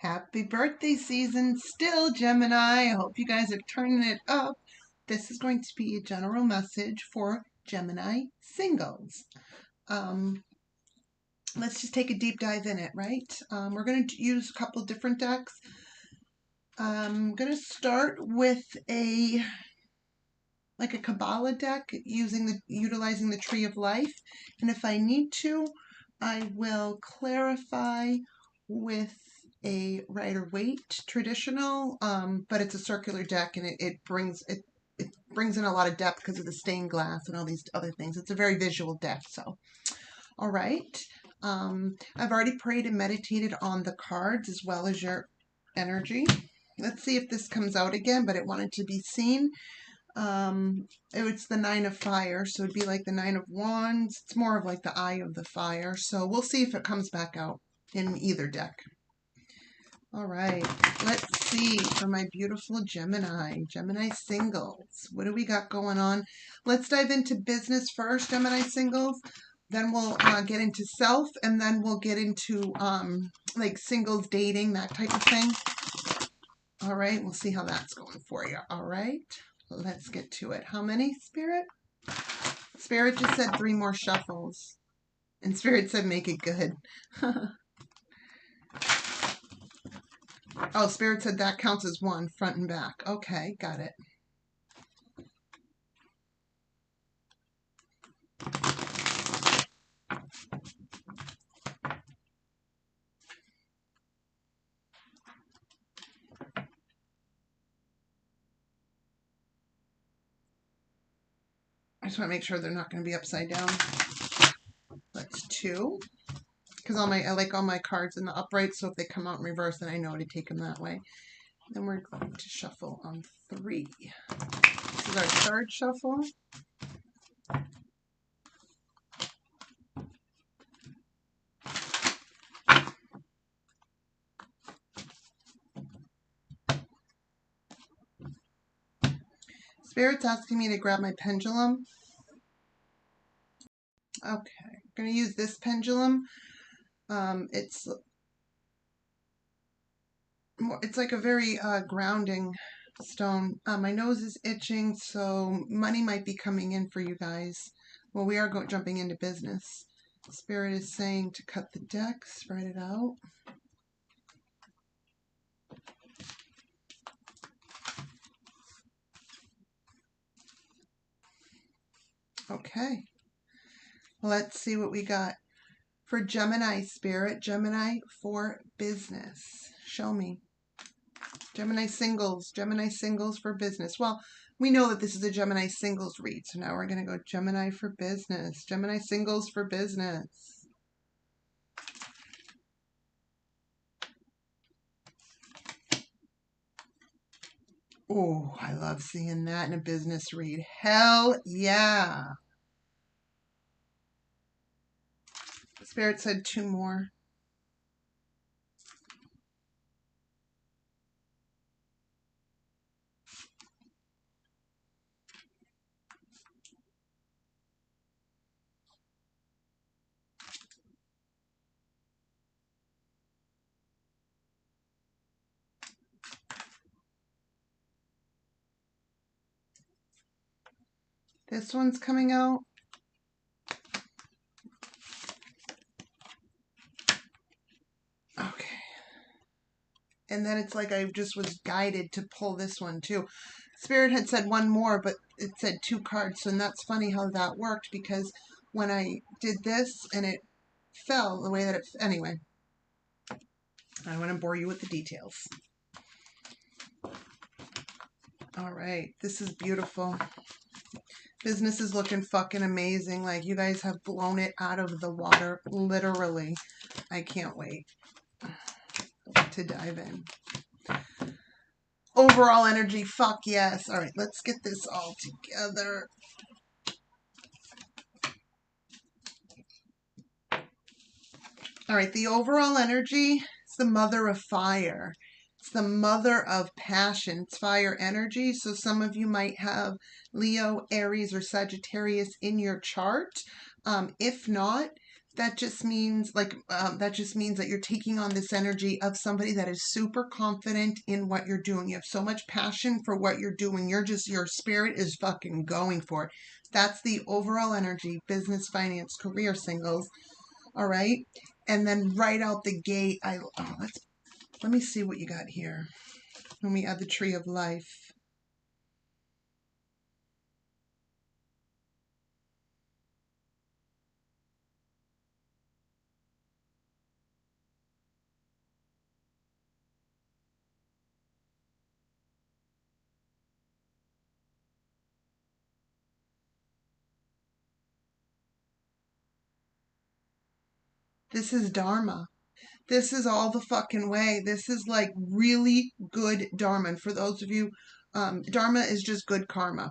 Happy birthday season still, Gemini. I hope you guys are turning it up. This is going to be a general message for Gemini singles. Let's just take a deep dive in it, right? We're going to use a couple different decks. I'm going to start with a Kabbalah deck utilizing the Tree of Life. And if I need to, I will clarify with a Rider-Waite traditional, but it's a circular deck, and it brings in a lot of depth because of the stained glass and all these other things. It's a very visual deck. So, all right. I've already prayed and meditated on the cards as well as your energy. Let's see if this comes out again, but it wanted to be seen. It's the Nine of Fire, so it'd be like the Nine of Wands. It's more of like the Eye of the Fire. So we'll see if it comes back out in either deck. All right, let's see for my beautiful Gemini singles. What do we got going on? Let's dive into business first, Gemini singles. Then we'll get into self, and then we'll get into like singles dating, that type of thing. All right, we'll see how that's going for you. All right, let's get to it. How many, Spirit? Spirit just said 3 more shuffles. And Spirit said make it good. Oh, Spirit said that counts as 1, front and back. Okay, got it. I just want to make sure they're not going to be upside down. That's 2. Because I like all my cards in the upright, so if they come out in reverse, then I know to take them that way. Then we're going to shuffle on 3. This is our 3rd shuffle. Spirit's asking me to grab my pendulum. Okay, I'm going to use this pendulum. It's like a very grounding stone. My nose is itching, so money might be coming in for you guys. Well, we are jumping into business. Spirit is saying to cut the deck, spread it out. Okay. Let's see what we got for Gemini, Spirit. Gemini for business. Show me. Gemini singles for business. Well, we know that this is a Gemini singles read, so now we're going to go Gemini for business. Gemini singles for business. Oh, I love seeing that in a business read. Hell yeah. Spirit said 2 more. This one's coming out. Okay. And then it's like I just was guided to pull this one too. Spirit had said 1 more, but it said 2 cards. And that's funny how that worked, because when I did this and it fell the way that it... Anyway, I don't want to bore you with the details. All right. This is beautiful. Business is looking fucking amazing. Like, you guys have blown it out of the water, literally. I can't wait to dive in. Overall energy, fuck yes. All right, let's get this all together. All right, the overall energy is the mother of fire. It's the mother of passion. It's fire energy. So some of you might have Leo, Aries, or Sagittarius in your chart. If not, that just means that you're taking on this energy of somebody that is super confident in what you're doing. You have so much passion for what you're doing. Your spirit is fucking going for it. That's the overall energy, business, finance, career, singles. All right. And then right out the gate, let me see what you got here. When we add the tree of life. This is Dharma. This is all the fucking way. This is like really good Dharma. And for those of you, Dharma is just good karma.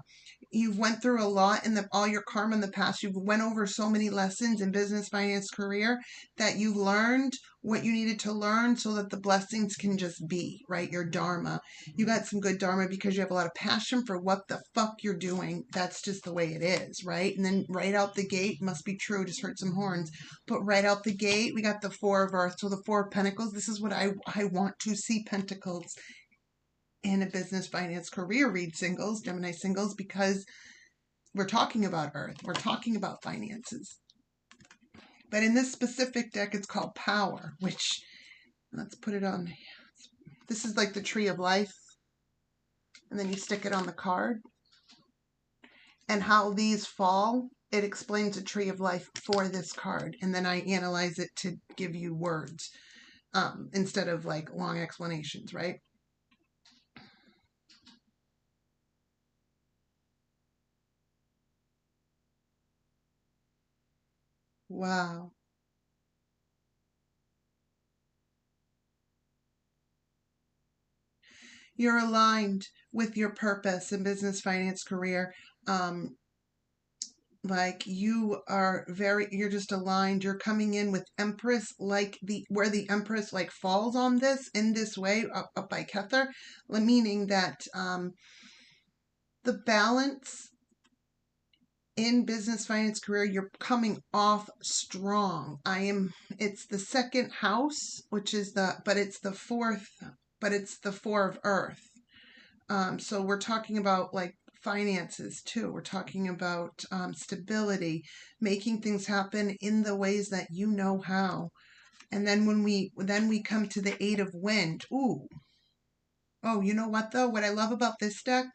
You've went through a lot in all your karma in the past. You've went over so many lessons in business, finance, career that you've learned what you needed to learn so that the blessings can just be, right? Your Dharma. You got some good Dharma because you have a lot of passion for what the fuck you're doing. That's just the way it is, right? And then right out the gate, must be true, just heard some horns. But right out the gate, we got the Four of Earth. So the Four of Pentacles, this is what I want to see Pentacles in a business, finance, career read singles, Gemini singles, because we're talking about Earth. We're talking about finances. But in this specific deck, it's called Power, which, let's put it on. This is like the tree of life. And then you stick it on the card. And how these fall, it explains the tree of life for this card. And then I analyze it to give you words instead of like long explanations, right? Wow. You're aligned with your purpose in business, finance, career. Like you're just aligned. You're coming in with Empress, like where the Empress like falls on this in this way up by Kether, meaning that the balance in business, finance, career, you're coming off strong. It's the second house, which is it's the fourth, but it's the Four of Earth. So we're talking about like finances too. We're talking about stability, making things happen in the ways that you know how. And then when we come to the Eight of Wind. Ooh. Oh, you know what though? What I love about this deck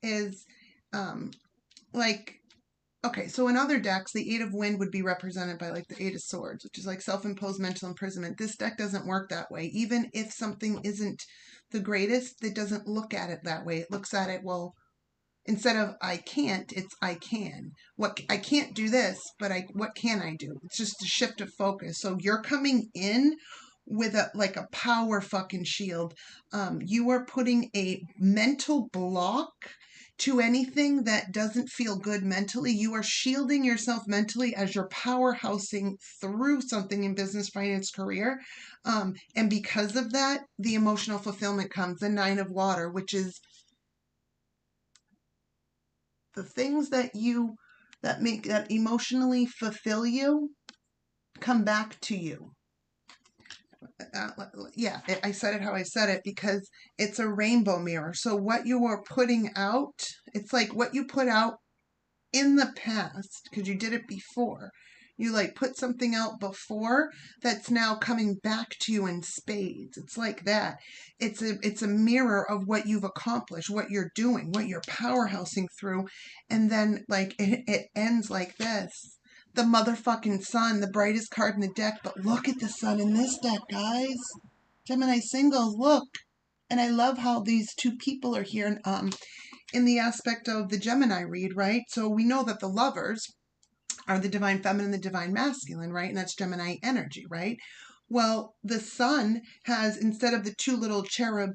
is like, okay, so in other decks, the Eight of Wind would be represented by like the Eight of Swords, which is like self-imposed mental imprisonment. This deck doesn't work that way. Even if something isn't the greatest, it doesn't look at it that way. It looks at it, well, instead of I can't, it's I can. I can't do this, but what can I do? It's just a shift of focus. So you're coming in with a power fucking shield. You are putting a mental block to anything that doesn't feel good mentally. You are shielding yourself mentally as you're powerhousing through something in business, finance, career. And because of that, the emotional fulfillment comes, the Nine of Water, which is the things that emotionally fulfill you come back to you. Yeah, I said it how I said it because it's a rainbow mirror. So what you are putting out, it's like what you put out in the past, because you did it before. You like put something out before that's now coming back to you in spades. It's like that. It's a mirror of what you've accomplished, what you're doing, what you're powerhousing through. And then like it ends like this. The motherfucking sun, the brightest card in the deck. But look at the sun in this deck, guys. Gemini singles, look. And I love how these two people are here. In the aspect of the Gemini read, right? So we know that the lovers are the divine feminine, the divine masculine, right? And that's Gemini energy, right? Well, the sun has, instead of the two little cherub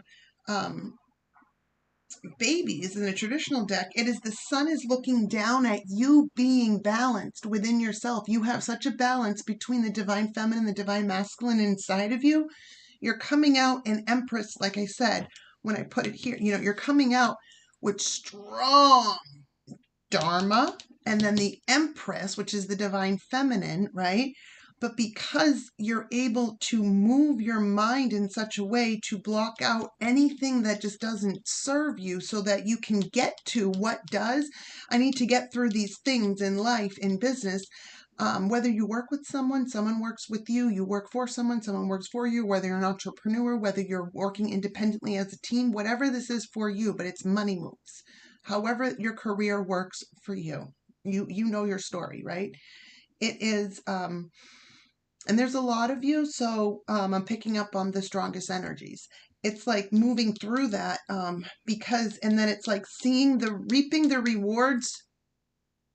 babies in the traditional deck, it is the sun is looking down at you being balanced within yourself. You have such a balance between the divine feminine, the divine masculine inside of you. You're coming out in Empress, like I said, when I put it here, you're coming out with strong Dharma, and then the Empress, which is the divine feminine, right? but because you're able to move your mind in such a way to block out anything that just doesn't serve you so that you can get to what does. I need to get through these things in life, in business. Whether you work with someone, someone works with you, you work for someone, someone works for you, whether you're an entrepreneur, whether you're working independently as a team, whatever this is for you, but it's money moves. However your career works for you. You know your story, right? It is, and there's a lot of you, so I'm picking up on the strongest energies. It's like moving through that because, and then it's like reaping the rewards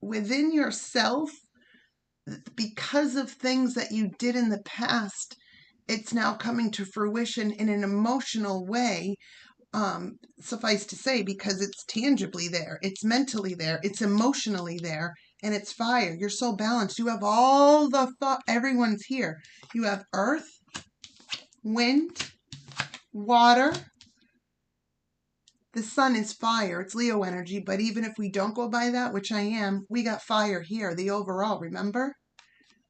within yourself because of things that you did in the past. It's now coming to fruition in an emotional way. Suffice to say, because it's tangibly there, it's mentally there, it's emotionally there, and it's fire. You're so balanced. You have all the thought. Everyone's here. You have earth, wind, water. The sun is fire. It's Leo energy, but even if we don't go by that, which I am, we got fire here, the overall, remember?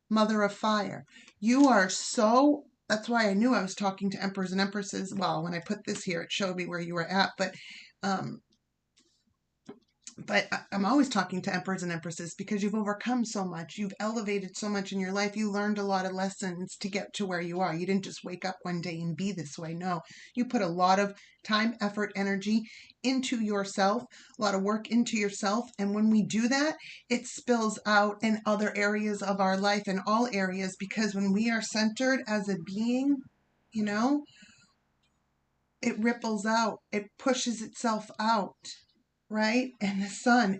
Mother of fire. You are so, that's why I knew I was talking to emperors and empresses. Well, when I put this here, it showed me where you were at, but I'm always talking to emperors and empresses because you've overcome so much. You've elevated so much in your life. You learned a lot of lessons to get to where you are. You didn't just wake up one day and be this way. No, you put a lot of time, effort, energy into yourself, a lot of work into yourself. And when we do that, it spills out in other areas of our life, in all areas, because when we are centered as a being, you know, it ripples out, it pushes itself out. Right? And the sun,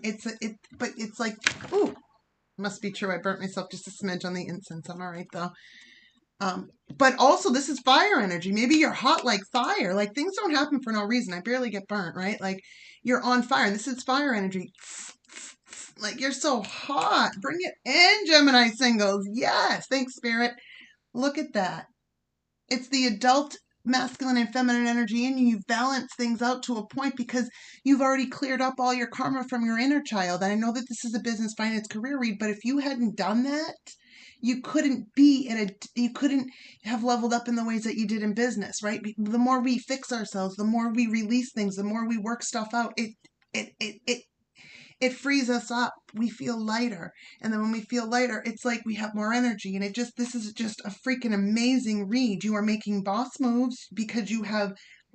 but it's like, ooh, must be true. I burnt myself just a smidge on the incense. I'm all right though. But also this is fire energy. Maybe you're hot like fire. Like things don't happen for no reason. I barely get burnt, right? Like you're on fire. This is fire energy. Like you're so hot. Bring it in, Gemini singles. Yes. Thanks, Spirit. Look at that. It's the adult masculine and feminine energy in you. You've balanced things out to a point because you've already cleared up all your karma from your inner child. And I know that this is a business, finance, career read, but if you hadn't done that, you couldn't you couldn't have leveled up in the ways that you did in business, right? The more we fix ourselves, the more we release things, the more we work stuff out, it frees us up. We feel lighter. And then when we feel lighter, it's like we have more energy. And this is just a freaking amazing read. You are making boss moves because you have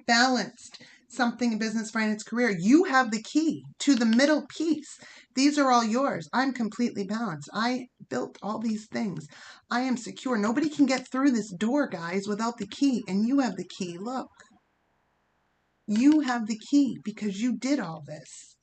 balanced something in business, finance, career. You have the key to the middle piece. These are all yours. I'm completely balanced. I built all these things. I am secure. Nobody can get through this door, guys, without the key. And you have the key. Look. You have the key because you did all this.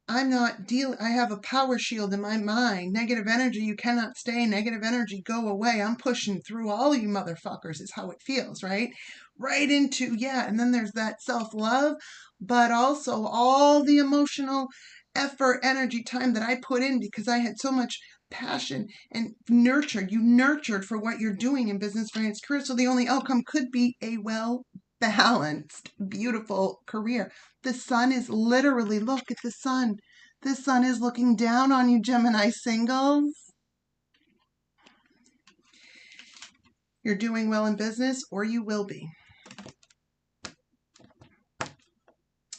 I'm not dealing, I have a power shield in my mind. Negative energy, you cannot stay. Negative energy, go away. I'm pushing through all you motherfuckers is how it feels, right? Right into, yeah. And then there's that self-love, but also all the emotional effort, energy, time that I put in because I had so much passion and you nurtured for what you're doing in business, finance, career. So the only outcome could be a well-balanced, beautiful career. The sun is literally, look at the sun. The sun is looking down on you, Gemini singles. You're doing well in business, or you will be.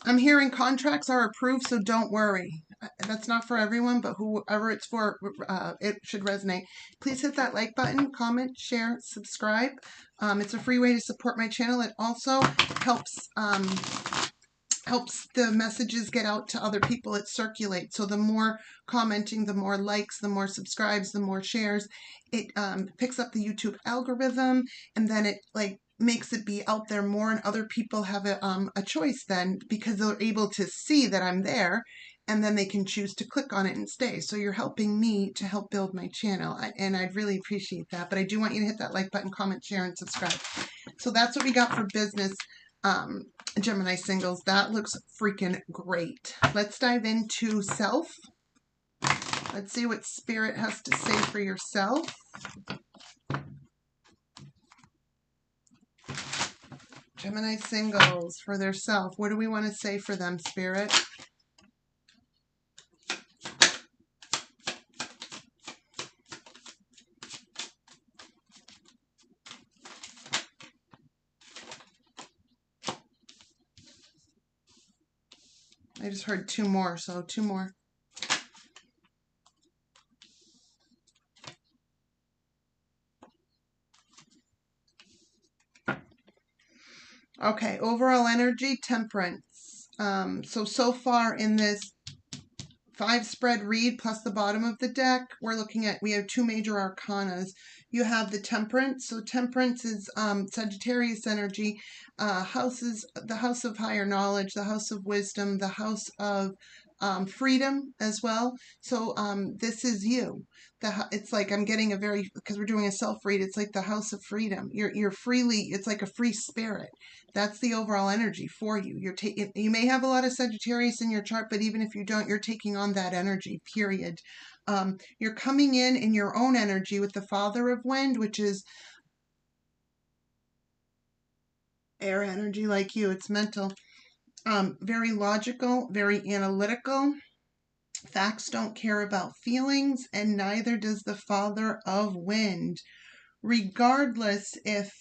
I'm hearing contracts are approved, so don't worry. That's not for everyone, but whoever it's for, it should resonate. Please hit that like button, comment, share, subscribe. It's a free way to support my channel. It also helps the messages get out to other people. It circulates. So the more commenting, the more likes, the more subscribes, the more shares. It picks up the YouTube algorithm, and then it makes it be out there more, and other people have a choice then because they're able to see that I'm there, and then they can choose to click on it and stay. So you're helping me to help build my channel, and I'd really appreciate that. But I do want you to hit that like button, comment, share, and subscribe. So that's what we got for business. Gemini singles, that looks freaking great. Let's dive into self. Let's see what Spirit has to say for yourself. Gemini singles for their self. What do we want to say for them, Spirit? I just heard two more, so two more. Okay, overall energy, temperance. So far in this 5 spread read plus the bottom of the deck, we have two major arcanas. You have the temperance. So temperance is Sagittarius energy, the house of higher knowledge, the house of wisdom, the house of freedom as well. So this is you. It's like I'm getting because we're doing a self read. It's like the house of freedom. You're freely. It's like a free spirit. That's the overall energy for you. You may have a lot of Sagittarius in your chart, but even if you don't, you're taking on that energy, period. You're coming in your own energy with the Father of Wind, which is air energy like you. It's mental. Very logical, very analytical. Facts don't care about feelings, and neither does the Father of Wind. Regardless if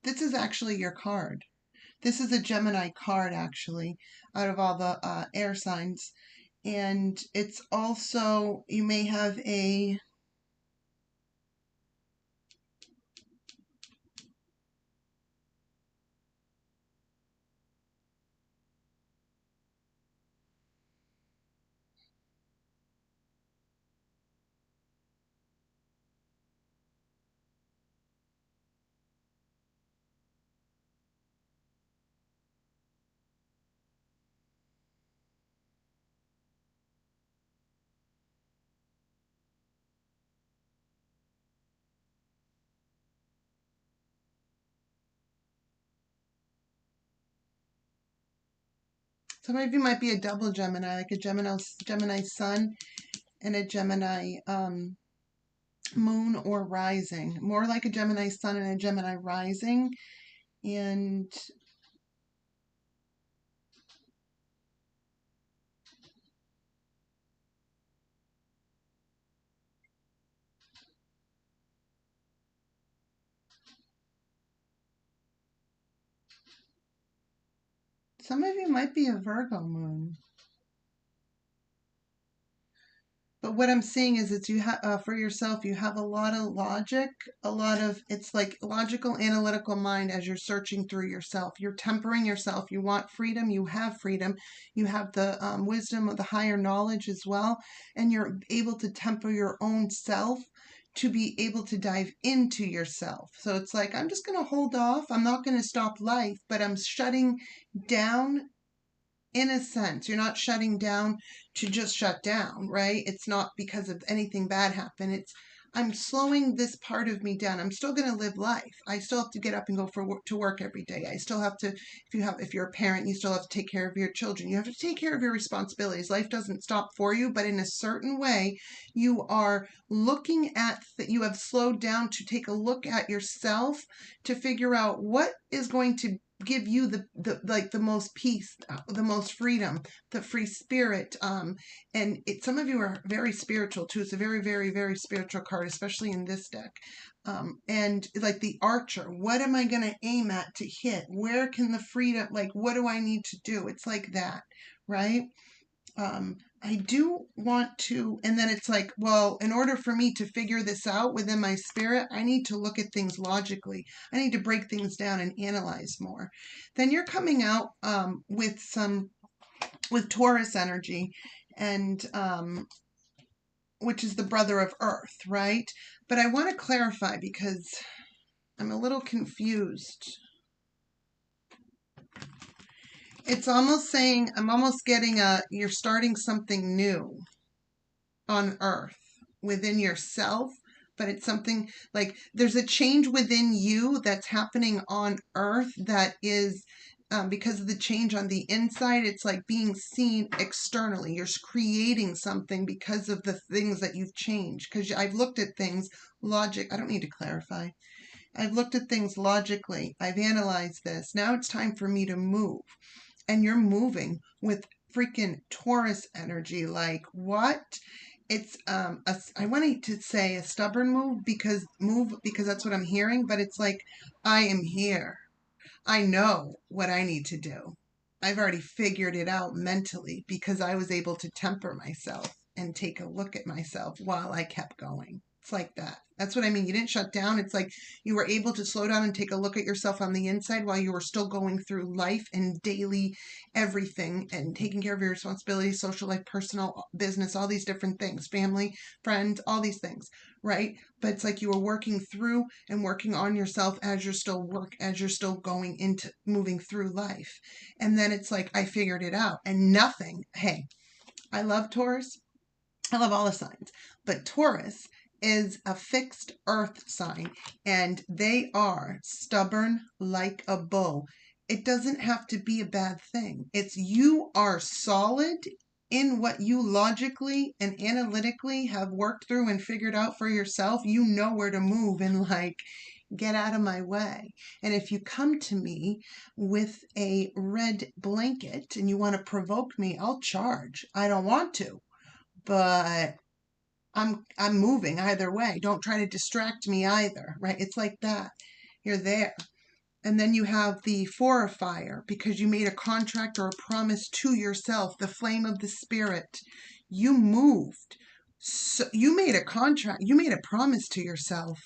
this is actually your card. This is a Gemini card, actually, out of all the air signs. And it's also, you may have some of you might be a double Gemini, like a Gemini sun and a Gemini moon or rising. More like a Gemini sun and a Gemini rising. And some of you might be a Virgo moon. But what I'm seeing is you have for yourself, you have a lot of logic, it's like logical, analytical mind as you're searching through yourself. You're tempering yourself. You want freedom. You have freedom. You have the wisdom of the higher knowledge as well. And you're able to temper your own self to be able to dive into yourself. So it's like, I'm just going to hold off. I'm not going to stop life, but I'm shutting down. In a sense, you're not shutting down to just shut down, right? It's not because of anything bad happen. I'm slowing this part of me down. I'm still going to live life. I still have to get up and go to work every day. I still have to, if you're a parent, you still have to take care of your children. You have to take care of your responsibilities. Life doesn't stop for you, but in a certain way, you are looking at that. You have slowed down to take a look at yourself to figure out what is going to give you the most peace, the most freedom, the free spirit. And some of you are very spiritual too. It's a very, very, very spiritual card, especially in this deck. And like the archer, what am I going to aim at to hit? Where can the freedom, like, what do I need to do? It's like that, right? I do want to, and then it's like, well, in order for me to figure this out within my spirit, I need to look at things logically. I need to break things down and analyze more. Then you're coming out with Taurus energy, and which is the brother of Earth, right? But I want to clarify because I'm a little confused. It's almost saying, I'm almost getting you're starting something new on Earth within yourself, but it's something like there's a change within you that's happening on Earth that is because of the change on the inside. It's like being seen externally. You're creating something because of the things that you've changed. Because I've looked at things I don't need to clarify. I've looked at things logically. I've analyzed this. Now it's time for me to move. And you're moving with freaking Taurus energy. Like, what? It's I wanted to say a stubborn move because that's what I'm hearing, but it's like I am here. I know what I need to do. I've already figured it out mentally because I was able to temper myself and take a look at myself while I kept going. It's like that. That's what I mean. You didn't shut down. It's like you were able to slow down and take a look at yourself on the inside while you were still going through life and daily everything and taking care of your responsibilities, social life, personal business, all these different things, family, friends, all these things, right? But it's like you were working through and working on yourself as you're still going into moving through life. And then it's like I figured it out and nothing. Hey, I love Taurus. I love all the signs, but Taurus is a fixed earth sign and they are stubborn like a bull. It doesn't have to be a bad thing. It's you are solid in what you logically and analytically have worked through and figured out for yourself. You know where to move and like get out of my way. And if you come to me with a red blanket and you want to provoke me, I'll charge. I don't want to, but I'm moving either way. Don't try to distract me either, right? It's like that. You're there. And then you have the four of fire because you made a contract or a promise to yourself, the flame of the spirit. You moved. So you made a contract, you made a promise to yourself,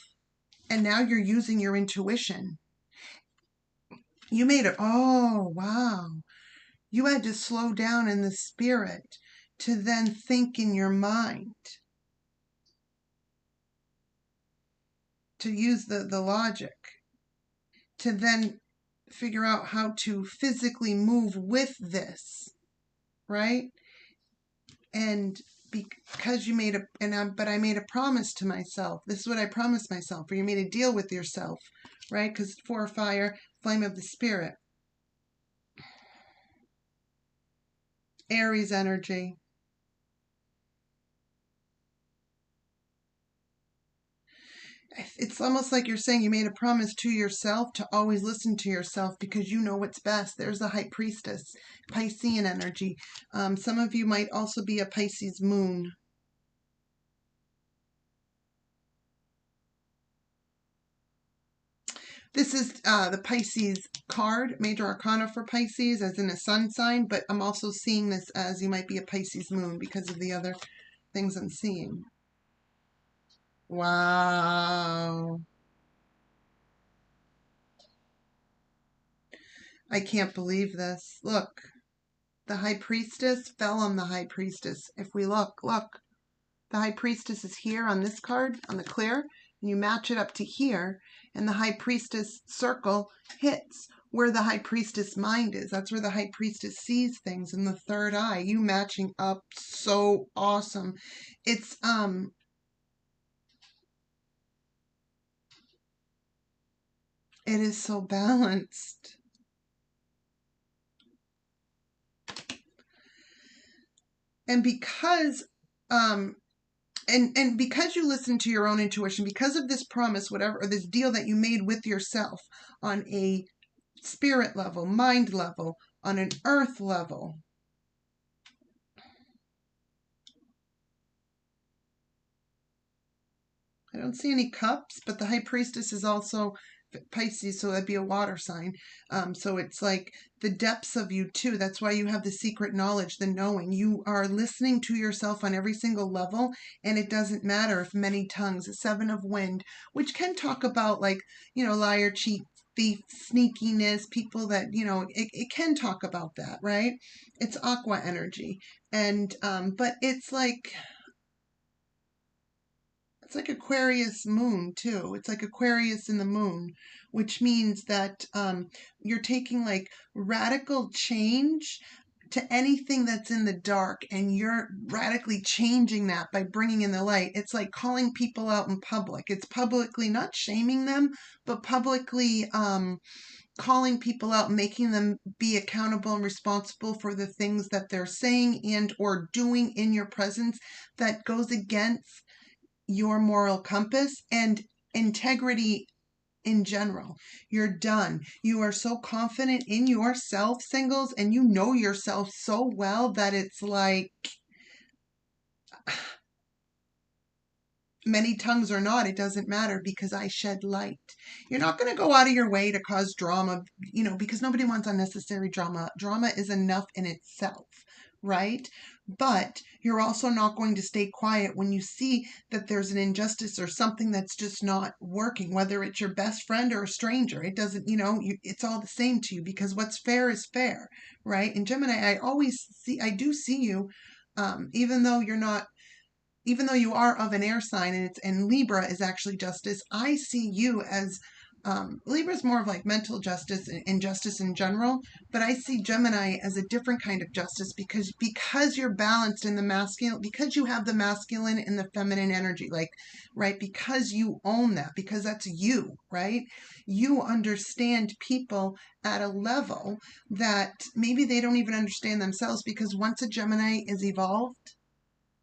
and now you're using your intuition. You made it. Oh, wow. You had to slow down in the spirit to then think in your mind, to use the logic, to then figure out how to physically move with this, right? And because you made but I made a promise to myself. This is what I promised myself, or you made a deal with yourself, right? Because for fire, flame of the spirit, Aries energy. It's almost like you're saying you made a promise to yourself to always listen to yourself because you know what's best. There's the high priestess, Piscean energy. Some of you might also be a Pisces moon. This is the Pisces card, major arcana for Pisces, as in a sun sign, but I'm also seeing this as you might be a Pisces moon because of the other things I'm seeing. Wow. I can't believe this. Look, the high priestess fell on the high priestess. If we look, the high priestess is here on this card, on the clear, and you match it up to here, and the high priestess circle hits where the high priestess mind is. That's where the high priestess sees things in the third eye. You matching up so awesome. It's it is so balanced. And because and because you listen to your own intuition, because of this promise, whatever, or this deal that you made with yourself on a spirit level, mind level, on an earth level, I don't see any cups, but the high priestess is also Pisces, so that'd be a water sign. So it's like the depths of you too. That's why you have the secret knowledge, the knowing. You are listening to yourself on every single level, and it doesn't matter if many tongues, a seven of wind, which can talk about like, liar, cheat, thief, sneakiness, people that, it can talk about that, right? It's aqua energy. And, but it's like Aquarius moon too. It's like Aquarius in the moon, which means that you're taking like radical change to anything that's in the dark and you're radically changing that by bringing in the light. It's like calling people out in public. It's publicly not shaming them, but publicly calling people out, making them be accountable and responsible for the things that they're saying and or doing in your presence that goes against your moral compass and integrity in general. You're done. You are so confident in yourself, singles, and you know yourself so well that it's like many tongues or not, it doesn't matter because I shed light. You're not going to go out of your way to cause drama, because nobody wants unnecessary drama. Drama is enough in itself, right? But you're also not going to stay quiet when you see that there's an injustice or something that's just not working, whether it's your best friend or a stranger. It doesn't, it's all the same to you because what's fair is fair, right? And Gemini, I do see you, even though you're not even though you are of an air sign and Libra is actually justice, I see you as Libra is more of like mental justice and justice in general, but I see Gemini as a different kind of justice because you're balanced in the masculine, because you have the masculine and the feminine energy, like right, because you own that, because that's you, right? You understand people at a level that maybe they don't even understand themselves because once a Gemini is evolved,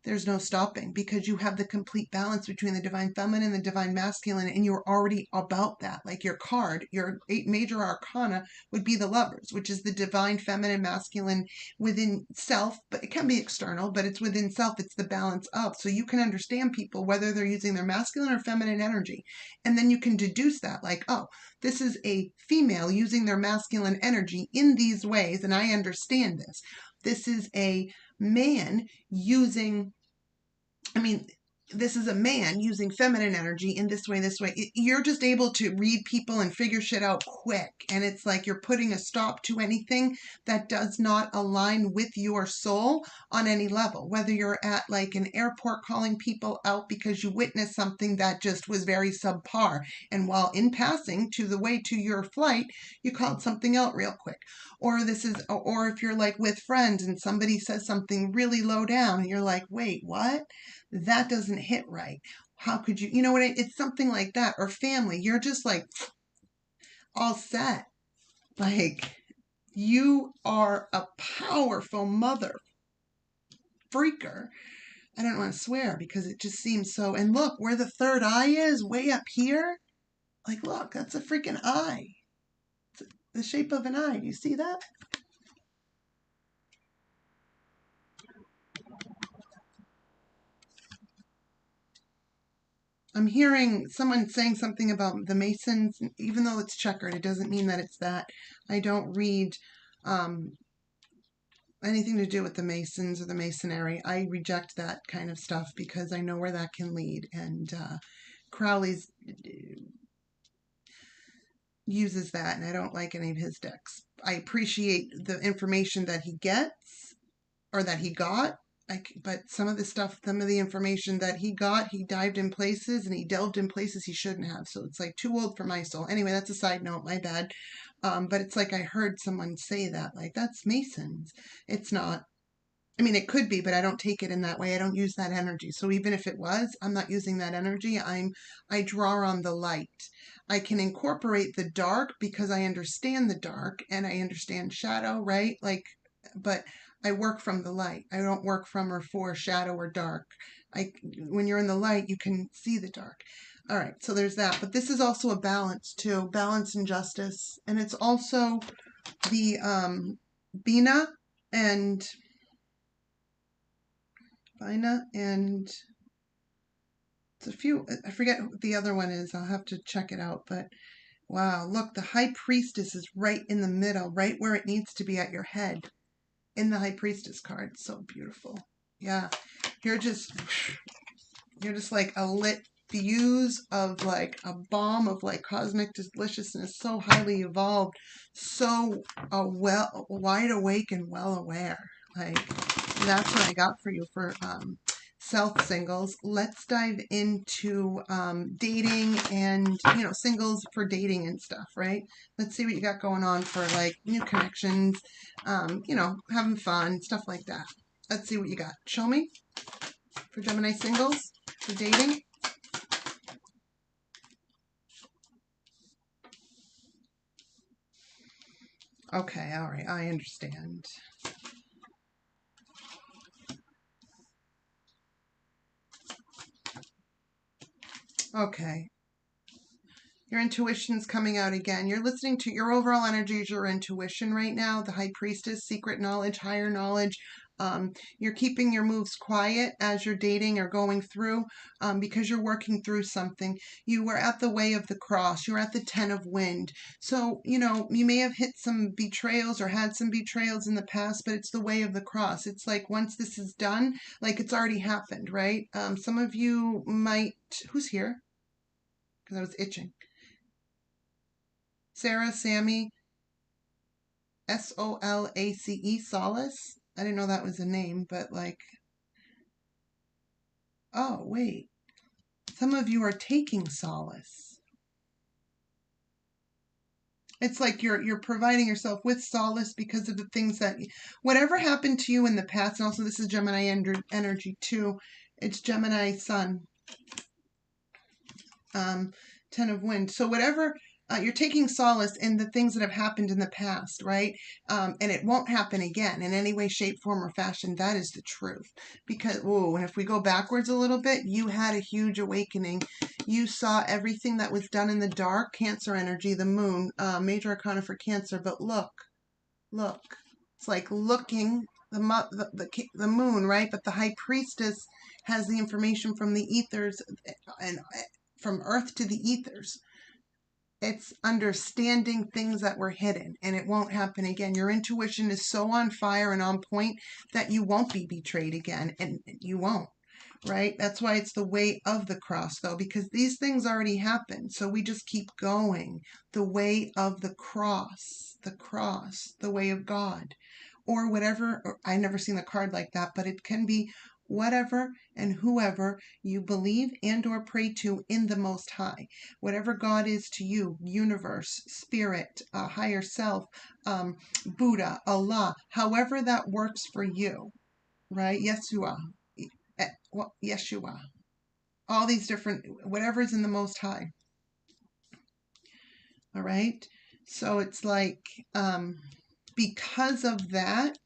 there's no stopping because you have the complete balance between the divine feminine and the divine masculine, and you're already about that. Like your card, your 8 major arcana would be the lovers, which is the divine feminine masculine within self, but it can be external, but it's within self. It's the balance of. So you can understand people whether they're using their masculine or feminine energy. And then you can deduce that like, oh, this is a female using their masculine energy in these ways, and I understand this. This is a man using this is a man using feminine energy in this way, this way. You're just able to read people and figure shit out quick. And it's like you're putting a stop to anything that does not align with your soul on any level. Whether you're at like an airport calling people out because you witnessed something that just was very subpar. And while in passing to the way to your flight, you called something out real quick. Or if you're like with friends and somebody says something really low down and you're like, wait, what? That doesn't hit right. How could you, it's something like that. Or family, you're just like all set. Like you are a powerful mother freaker. I don't want to swear because it just seems so. And look, where the third eye is, way up here. Like, look, that's a freaking eye. It's the shape of an eye. Do you see that? I'm hearing someone saying something about the Masons, even though it's checkered, it doesn't mean that it's that. I don't read anything to do with the Masons or the Masonry. I reject that kind of stuff because I know where that can lead. And Crowley's uses that, and I don't like any of his decks. I appreciate the information that he gets or that he got. But some of the information that he got, he dived in places and he delved in places he shouldn't have. So it's like too old for my soul. Anyway, that's a side note, my bad. But it's like I heard someone say that, like, that's Masons. It's not. I mean, it could be, but I don't take it in that way. I don't use that energy. So even if it was, I'm not using that energy. I draw on the light. I can incorporate the dark because I understand the dark and I understand shadow, right? Like, but I work from the light. I don't work from or for shadow or dark. When you're in the light, you can see the dark. All right, so there's that. But this is also a balance too, balance and justice, and it's also the Bina and it's a few. I forget what the other one is. I'll have to check it out. But wow, look, the High Priestess is right in the middle, right where it needs to be at your head. In the High Priestess card. So beautiful. Yeah. You're just like a lit fuse of like a bomb of like cosmic deliciousness, so highly evolved, so wide awake and well aware. Like that's what I got for you for self singles. Let's dive into dating and singles for dating and stuff, right? Let's see what you got going on for like new connections, having fun, stuff like that. Let's see what you got. Show me for Gemini singles for dating. Okay, all right, I understand. Okay. Your intuition's coming out again. You're listening to your overall energy is your intuition right now. The High Priestess, secret knowledge, higher knowledge. You're keeping your moves quiet as you're dating or going through, because you're working through something. You were at the way of the cross. You're at the 10 of wind. So, you may have hit some betrayals or had some betrayals in the past, but it's the way of the cross. It's like once this is done, like it's already happened, right? Some of you might, who's here? Because I was itching. Sarah, Sammy, Solace, Solace. I didn't know that was a name, but like, oh, wait. Some of you are taking solace. It's like you're providing yourself with solace because of the things that, whatever happened to you in the past, and also this is Gemini energy too. It's Gemini sun, 10 of wind. So whatever, you're taking solace in the things that have happened in the past, right? And it won't happen again in any way, shape, form, or fashion. That is the truth. Because, and if we go backwards a little bit, you had a huge awakening. You saw everything that was done in the dark, Cancer energy, the moon, major arcana for Cancer. But look. It's like looking, the moon, right? But the high priestess has the information from the ethers and from earth to the ethers. It's understanding things that were hidden, and it won't happen again. Your intuition is so on fire and on point that you won't be betrayed again, and you won't, right? That's why it's the way of the cross, though, because these things already happened. So we just keep going. The way of the cross, the way of God, or whatever. I never seen a card like that, but it can be whatever and whoever you believe and or pray to in the Most High. Whatever God is to you, universe, spirit, higher self, Buddha, Allah, however that works for you, right? Yeshua, Yeshua, all these different, whatever's in the Most High. All right? So it's like, because of that,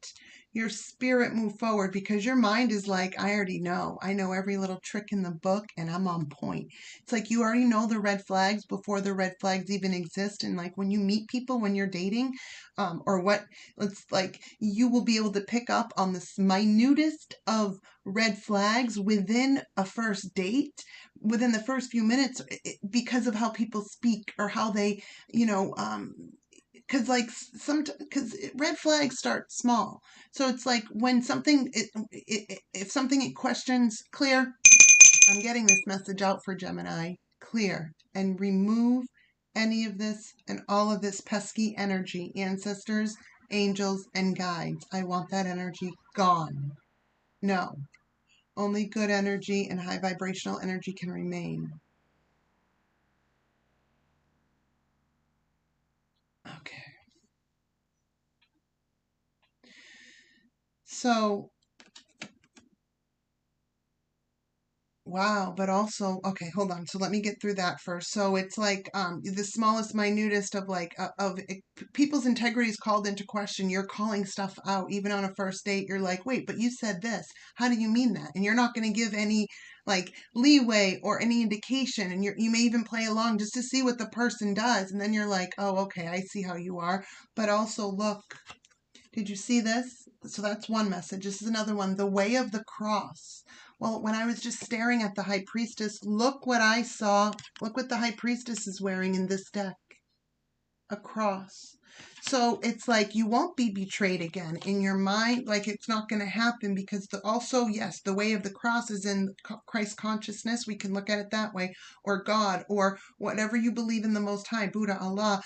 your spirit move forward, because your mind is like, I already know. I know every little trick in the book and I'm on point. It's like you already know the red flags before the red flags even exist. And like when you meet people, when you're dating, it's like you will be able to pick up on the minutest of red flags within a first date, within the first few minutes, because of how people speak or how they, because red flags start small. So it's like when something, if something it questions, clear. I'm getting this message out for Gemini. Clear and remove any of this and all of this pesky energy, ancestors, angels, and guides. I want that energy gone. No, only good energy and high vibrational energy can remain. Okay. So, wow, but also, okay, hold on. So let me get through that first. So it's like the smallest, minutest of like people's integrity is called into question. You're calling stuff out, even on a first date. You're like, wait, but you said this. How do you mean that? And you're not going to give any like leeway or any indication. And you may even play along just to see what the person does. And then you're like, oh, okay, I see how you are. But also, look. Did you see this? So that's one message. This is another one. The way of the cross. Well, when I was just staring at the high priestess, look what I saw. Look what the high priestess is wearing in this deck. A cross. So it's like you won't be betrayed again in your mind. Like it's not going to happen because also, yes, the way of the cross is in Christ consciousness. We can look at it that way, or God, or whatever you believe in the Most High, Buddha, Allah,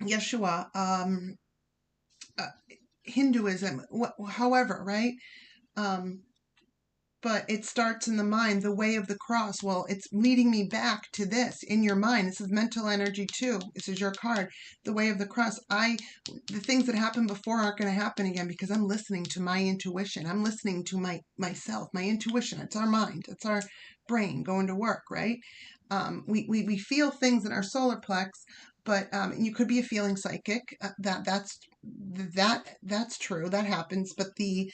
Yeshua, Hinduism, however, right? But it starts in the mind, the way of the cross. Well, it's leading me back to this in your mind. This is mental energy too. This is your card, the way of the cross. The things that happened before aren't going to happen again because I'm listening to my intuition. I'm listening to myself, my intuition. It's our mind. It's our brain going to work, right? We feel things in our solar plex, but you could be a feeling psychic. That's true. That happens. But the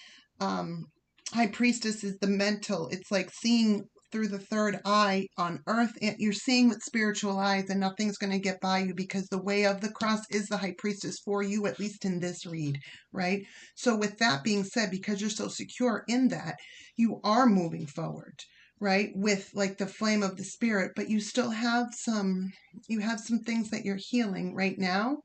high priestess is the mental. It's like seeing through the third eye on earth, and you're seeing with spiritual eyes, and nothing's going to get by you because the way of the cross is the high priestess for you, at least in this read, right? So with that being said, because you're so secure in that, you are moving forward, right? With like the flame of the spirit, but you still have some things that you're healing right now.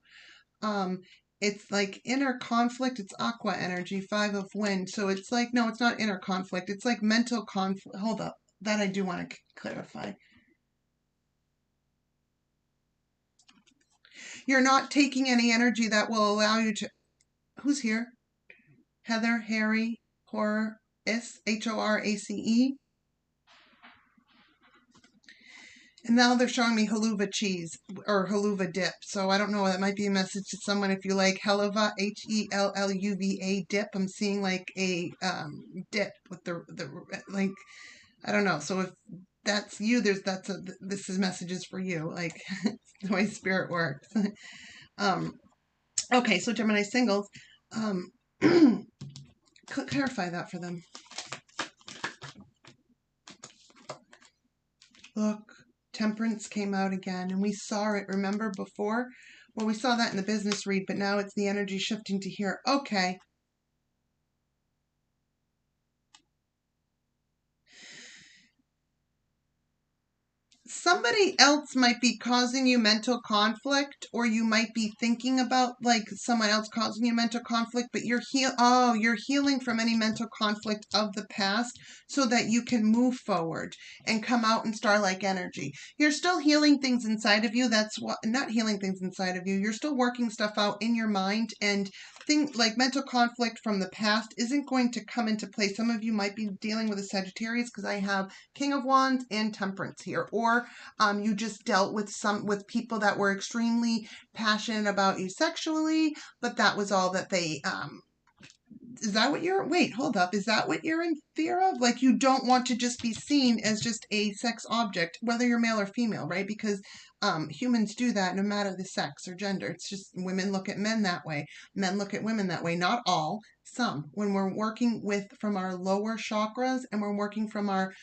It's like inner conflict. It's aqua energy, 5 of wind. So it's like, no, it's not inner conflict. It's like mental conflict. Hold up. That I do want to clarify. You're not taking any energy that will allow you to. Who's here? Heather, Harry, Horace, Horace. And now they're showing me haluva cheese or haluva dip. So I don't know. That might be a message to someone if you like haluva, Helluva dip. I'm seeing like a dip with the like, I don't know. So if that's you, this is messages for you. Like the way spirit works. Okay, so Gemini singles, clarify that for them. Look. Temperance came out again, and we saw it, remember, before? Well, we saw that in the business read, but now it's the energy shifting to here. Okay. Somebody else might be causing you mental conflict, or you might be thinking about like someone else causing you mental conflict, but you're healing from any mental conflict of the past so that you can move forward and come out in star-like energy. You're still healing things inside of you. That's what, not healing things inside of you. You're still working stuff out in your mind, and things like mental conflict from the past isn't going to come into play. Some of you might be dealing with a Sagittarius because I have King of Wands and Temperance here, or you just dealt with people that were extremely passionate about you sexually, but that was all that they is that what you're, wait, hold up. Is that what you're in fear of? Like, you don't want to just be seen as just a sex object, whether you're male or female, right? Because humans do that no matter the sex or gender. It's just women look at men that way. Men look at women that way. Not all, some. When we're working from our lower chakras and we're working from our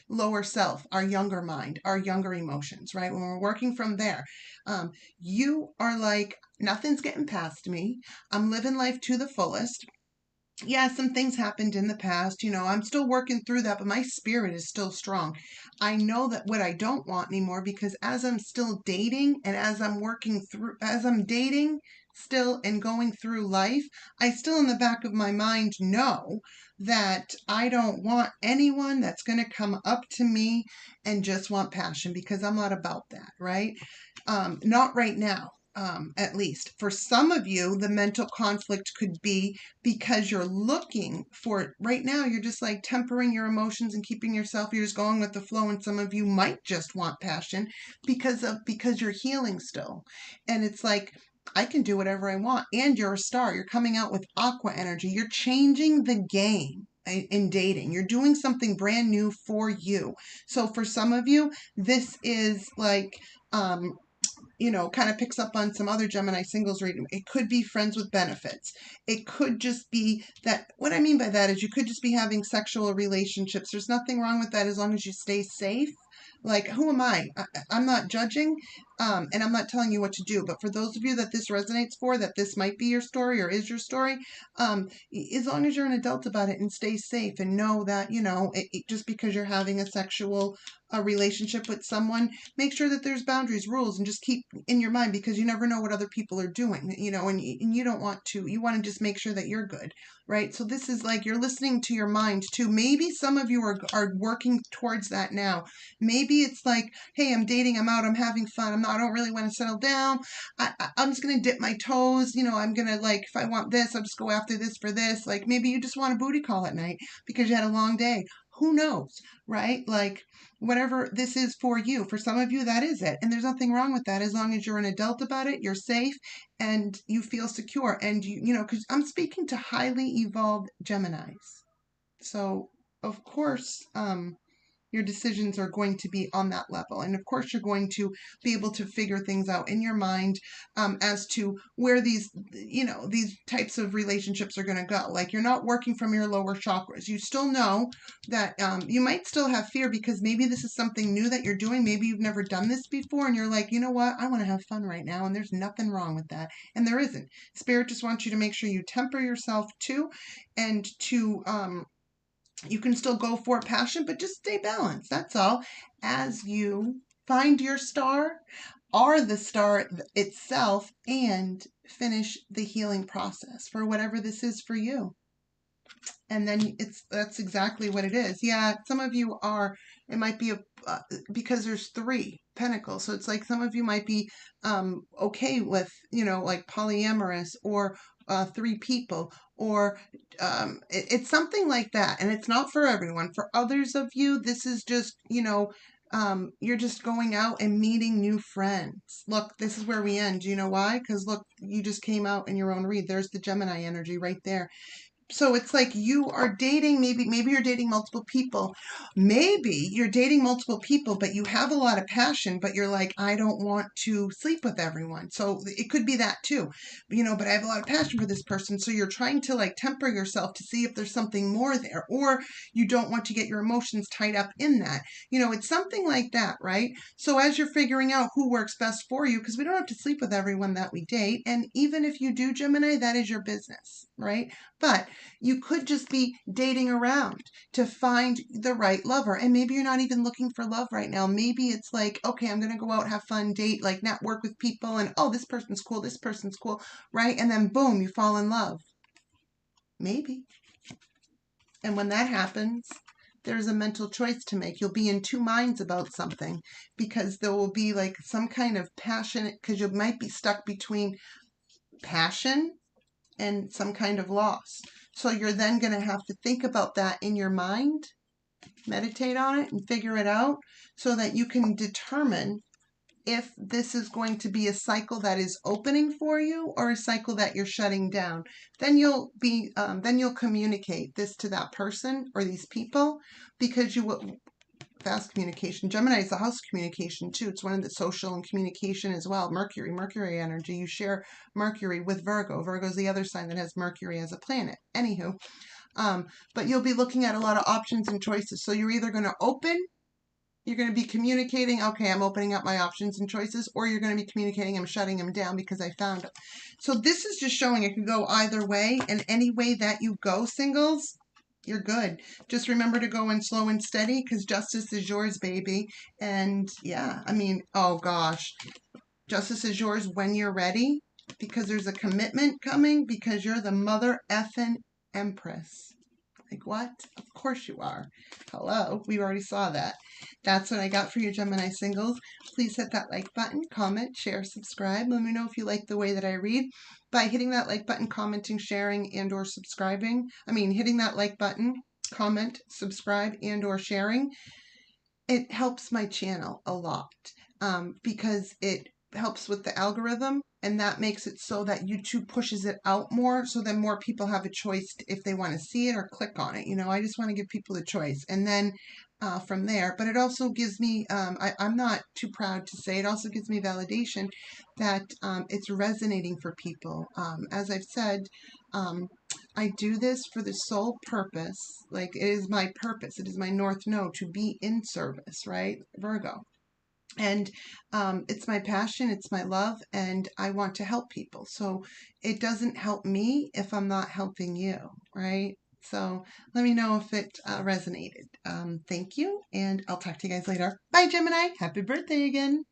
lower self, our younger mind, our younger emotions, right? When we're working from there, you are like, nothing's getting past me. I'm living life to the fullest. Yeah, some things happened in the past. I'm still working through that, but my spirit is still strong. I know that what I don't want anymore, because as I'm still dating and as I'm dating still and going through life, I still in the back of my mind know that I don't want anyone that's going to come up to me and just want passion, because I'm not about that, right? Not right now. At least for some of you, the mental conflict could be because you're looking for it right now. You're just like tempering your emotions and keeping yourself. You're just going with the flow. And some of you might just want passion because you're healing still. And it's like, I can do whatever I want. And you're a star. You're coming out with aqua energy. You're changing the game in dating. You're doing something brand new for you. So for some of you, this is like, kind of picks up on some other Gemini singles reading. It could be friends with benefits. It could just be that, what I mean by that is you could just be having sexual relationships. There's nothing wrong with that as long as you stay safe. Like, who am I? I'm not judging, and I'm not telling you what to do. But for those of you that this resonates for, that this might be your story or is your story, as long as you're an adult about it and stay safe and know that, just because you're having a sexual relationship with someone, make sure that there's boundaries, rules, and just keep in your mind, because you never know what other people are doing, and you don't want to, you want to just make sure that you're good, right? So this is like, you're listening to your mind too. Maybe some of you are working towards that now. Maybe it's like, hey, I'm dating, I'm out, I'm having fun, I don't really want to settle down. I'm just going to dip my toes. I'm going to, like, if I want this, I'll just go after this for this. Like, maybe you just want a booty call at night because you had a long day. Who knows, right? Like, whatever this is for you. For some of you, that is it. And there's nothing wrong with that as long as you're an adult about it, you're safe, and you feel secure. And, because I'm speaking to highly evolved Geminis. So, of course, your decisions are going to be on that level. And of course, you're going to be able to figure things out in your mind as to where these, these types of relationships are going to go. Like, you're not working from your lower chakras. You still know that you might still have fear because maybe this is something new that you're doing. Maybe you've never done this before and you're like, you know what? I want to have fun right now. And there's nothing wrong with that. And there isn't. Spirit just wants you to make sure you temper yourself too, and to, you can still go for passion, but just stay balanced. That's all. As you find your star, are the star itself, and finish the healing process for whatever this is for you. And then that's exactly what it is. Yeah, some of you are, it might be because there's 3 pentacles. So it's like some of you might be okay with, like polyamorous, or 3 people, or it's something like that. And it's not for everyone. For others of you, this is just, you're just going out and meeting new friends. Look, this is where we end. You know why? Because look, you just came out in your own read. There's the Gemini energy right there. So it's like you are dating, maybe you're dating multiple people. Maybe you're dating multiple people, but you have a lot of passion, but you're like, I don't want to sleep with everyone. So it could be that too, but I have a lot of passion for this person. So you're trying to like temper yourself to see if there's something more there, or you don't want to get your emotions tied up in that. It's something like that, right? So as you're figuring out who works best for you, because we don't have to sleep with everyone that we date. And even if you do, Gemini, that is your business, right? But you could just be dating around to find the right lover. And maybe you're not even looking for love right now. Maybe it's like, okay, I'm going to go out, have fun, date, like network with people. And oh, this person's cool, right? And then boom, you fall in love. Maybe. And when that happens, there's a mental choice to make. You'll be in 2 minds about something, because there will be like some kind of passion, because you might be stuck between passion and some kind of loss. So you're then going to have to think about that in your mind, meditate on it, and figure it out so that you can determine if this is going to be a cycle that is opening for you or a cycle that you're shutting down. Then you'll communicate this to that person or these people, because you will. Fast communication. Gemini is the house communication too. It's one of the social and communication as well. Mercury energy. You share Mercury with Virgo. Virgo is the other sign that has Mercury as a planet. Anywho, but you'll be looking at a lot of options and choices. So you're either going to you're going to be communicating, okay, I'm opening up my options and choices, or you're going to be communicating, I'm shutting them down because I found them. So this is just showing it can go either way, and any way that you go, singles, you're good. Just remember to go in slow and steady, because justice is yours, baby. And yeah, oh gosh, justice is yours when you're ready, because there's a commitment coming, because you're the mother effing empress. Like, what? Of course you are. Hello, we already saw that. That's what I got for you, Gemini singles. Please hit that like button, comment, share, subscribe. Let me know if you like the way that I read by hitting that like button, commenting, sharing, and or subscribing. Hitting that like button, comment, subscribe, and or sharing. It helps my channel a lot because it helps with the algorithm, and that makes it so that YouTube pushes it out more, so then more people have a choice if they want to see it or click on it. I just want to give people a choice, and then from there. But it also gives me, I'm not too proud to say, it also gives me validation that it's resonating for people. As I've said, I do this for the sole purpose, like it is my purpose, it is my North Node to be in service, right? Virgo. And it's my passion, it's my love, and I want to help people. So it doesn't help me if I'm not helping you, right? So let me know if it resonated. Thank you, and I'll talk to you guys later. Bye, Gemini. Happy birthday again.